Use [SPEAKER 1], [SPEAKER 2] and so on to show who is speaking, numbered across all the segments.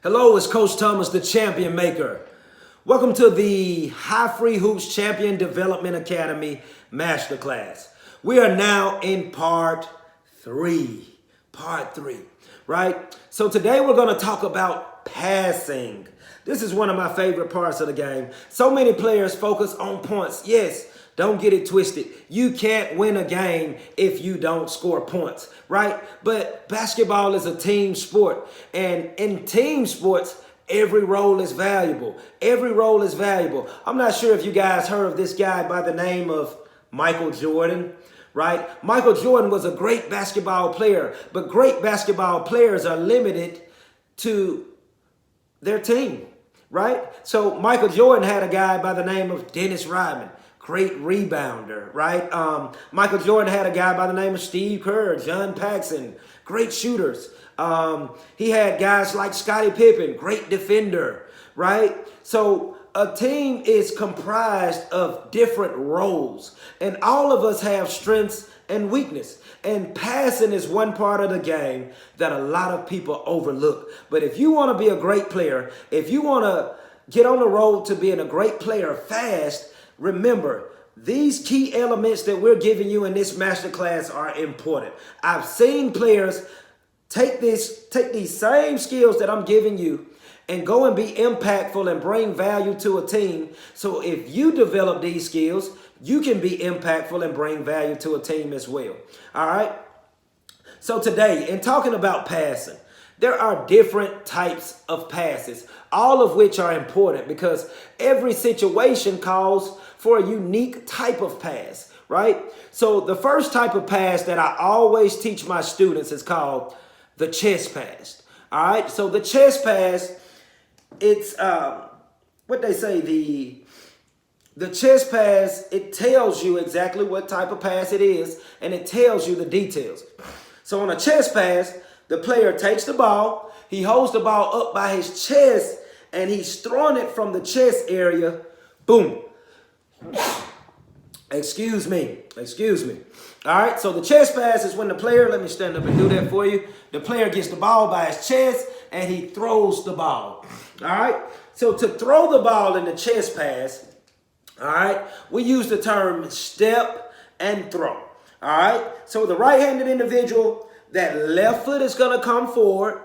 [SPEAKER 1] Hello, it's Coach Thomas, the Champion Maker. Welcome to the High Free Hoops Champion Development Academy Masterclass. We are now in part three, right? So today we're going to talk about passing. This is one of my favorite parts of the game. So many players focus on points. Yes, don't get it twisted. You can't win a game if you don't score points, right? But basketball is a team sport. And in team sports, every role is valuable. Every role is valuable. I'm not sure if you guys heard of this guy by the name of Michael Jordan, right? Michael Jordan was a great basketball player, but great basketball players are limited to their team, right? So Michael Jordan had a guy by the name of Dennis Rodman. Great rebounder, right? Michael Jordan had a guy by the name of Steve Kerr, John Paxson, great shooters. He had guys like Scottie Pippen, great defender, right? So a team is comprised of different roles, and all of us have strengths and weakness. And passing is one part of the game that a lot of people overlook. But if you want to be a great player, if you want to get on the road to being a great player fast, remember, these key elements that we're giving you in this masterclass are important. I've seen players take these same skills that I'm giving you and go and be impactful and bring value to a team. So if you develop these skills, you can be impactful and bring value to a team as well. All right? So today, in talking about passing, there are different types of passes, all of which are important because every situation calls for a unique type of pass, right? So the first type of pass that I always teach my students is called the chest pass. All right, so the chest pass, it's what they say, the chest pass, it tells you exactly what type of pass it is, and it tells you the details. So on a chest pass, the player takes the ball, he holds the ball up by his chest, and he's throwing it from the chest area, boom. Excuse me. All right, so the chest pass is when the player, let me stand up and do that for you. The player gets the ball by his chest, and he throws the ball. All right, so to throw the ball in the chest pass, all right, we use the term step and throw. All right, so the right-handed individual, that left foot is going to come forward,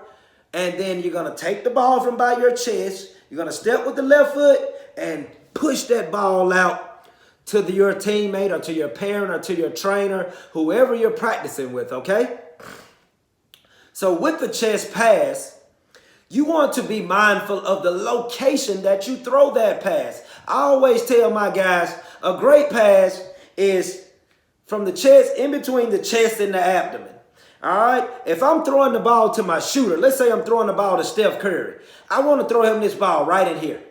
[SPEAKER 1] and then you're going to take the ball from by your chest. You're going to step with the left foot and push that ball out to your teammate or to your parent or to your trainer, whoever you're practicing with, okay? So with the chest pass, you want to be mindful of the location that you throw that pass. I always tell my guys, a great pass is from the chest, in between the chest and the abdomen. All right, if I'm throwing the ball to my shooter, let's say I'm throwing the ball to Steph Curry. I want to throw him this ball right in here.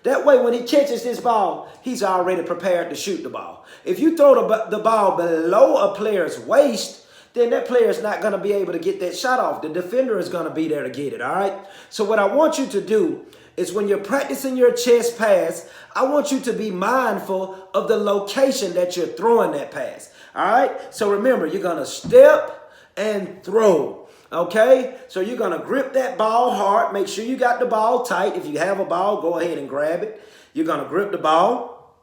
[SPEAKER 1] That way, when he catches this ball, he's already prepared to shoot the ball. If you throw the ball below a player's waist, then that player is not going to be able to get that shot off. The defender is going to be there to get it, all right? So what I want you to do is when you're practicing your chest pass, I want you to be mindful of the location that you're throwing that pass. All right, so remember, you're going to step and throw, okay? So you're going to grip that ball hard. Make sure you got the ball tight. If you have a ball, go ahead and grab it. You're going to grip the ball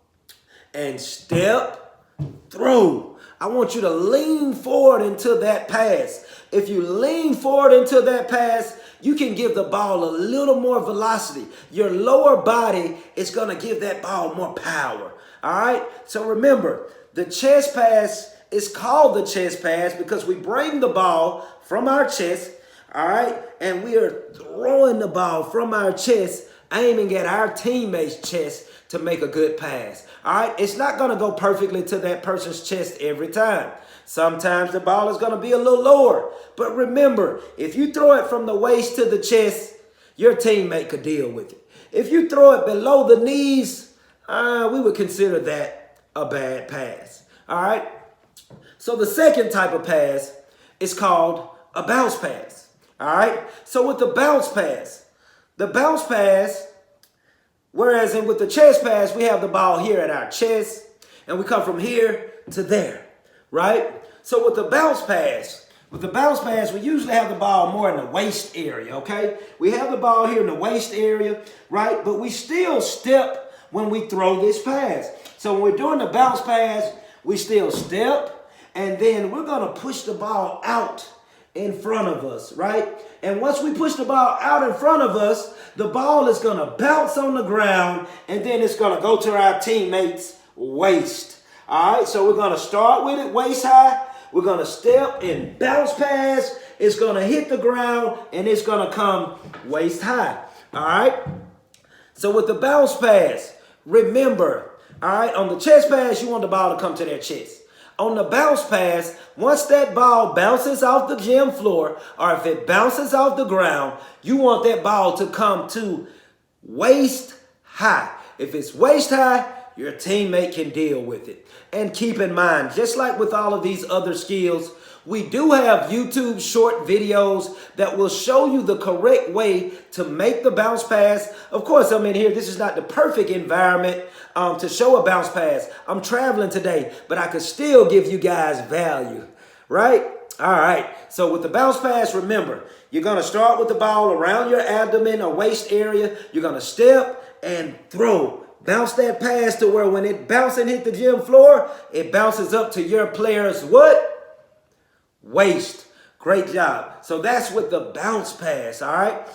[SPEAKER 1] and step, throw. I want you to lean forward into that pass. If you lean forward into that pass, you can give the ball a little more velocity. Your lower body is going to give that ball more power, all right? So remember, the chest pass is called the chest pass because we bring the ball from our chest, all right, and we are throwing the ball from our chest, aiming at our teammate's chest to make a good pass, all right? It's not going to go perfectly to that person's chest every time. Sometimes the ball is going to be a little lower, but remember, if you throw it from the waist to the chest, your teammate could deal with it. If you throw it below the knees, we would consider that a bad pass. All right. So the second type of pass is called a bounce pass. All right. So with the bounce pass, whereas with the chest pass, we have the ball here at our chest and we come from here to there. Right. So with the bounce pass, With the bounce pass, we usually have the ball more in the waist area, okay? We have the ball here in the waist area, right? But we still step when we throw this pass. So when we're doing the bounce pass, we still step, and then we're going to push the ball out in front of us, right? And once we push the ball out in front of us, the ball is going to bounce on the ground, and then it's going to go to our teammates' waist. All right, so we're going to start with it waist high. We're going to step and bounce pass. It's going to hit the ground, and it's going to come waist high. All right? So with the bounce pass, remember, all right, on the chest pass, you want the ball to come to their chest. On the bounce pass, once that ball bounces off the gym floor, or if it bounces off the ground, you want that ball to come to waist high. If it's waist high, your teammate can deal with it. And keep in mind, just like with all of these other skills, we do have YouTube short videos that will show you the correct way to make the bounce pass. Of course, I'm in here. This is not the perfect environment to show a bounce pass. I'm traveling today, but I could still give you guys value, right? All right. So with the bounce pass, remember, you're going to start with the ball around your abdomen or waist area. You're going to step and throw. Bounce that pass to where when it bounces and hit the gym floor, it bounces up to your player's what? Waist. Great job. So that's with the bounce pass, all right?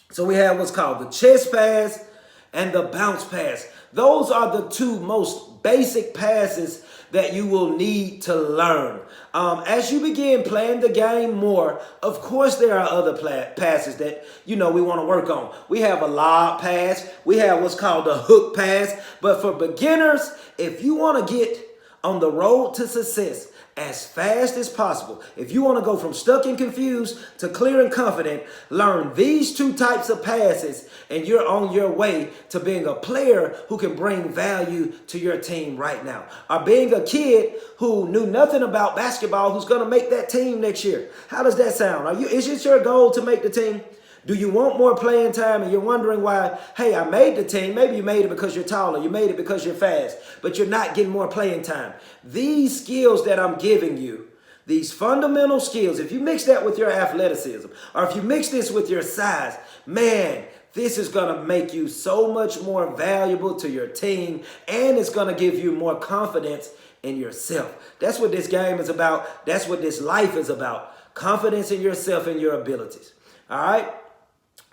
[SPEAKER 1] So we have what's called the chest pass and the bounce pass. Those are the two most basic passes that you will need to learn. As you begin playing the game more, of course there are other passes that, we want to work on. We have a lob pass. We have what's called a hook pass. But for beginners, if you want to get on the road to success as fast as possible, if you want to go from stuck and confused to clear and confident, learn these two types of passes, and you're on your way to being a player who can bring value to your team right now. Or being a kid who knew nothing about basketball who's going to make that team next year. How does that sound? Is it your goal to make the team? Do you want more playing time and you're wondering why, hey, I made the team. Maybe you made it because you're taller. You made it because you're fast, but you're not getting more playing time. These skills that I'm giving you, these fundamental skills, if you mix that with your athleticism, or if you mix this with your size, man, this is going to make you so much more valuable to your team, and it's going to give you more confidence in yourself. That's what this game is about. That's what this life is about. Confidence in yourself and your abilities. All right?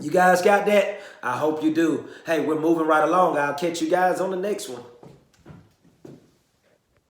[SPEAKER 1] You guys got that? I hope you do. Hey, we're moving right along. I'll catch you guys on the next one.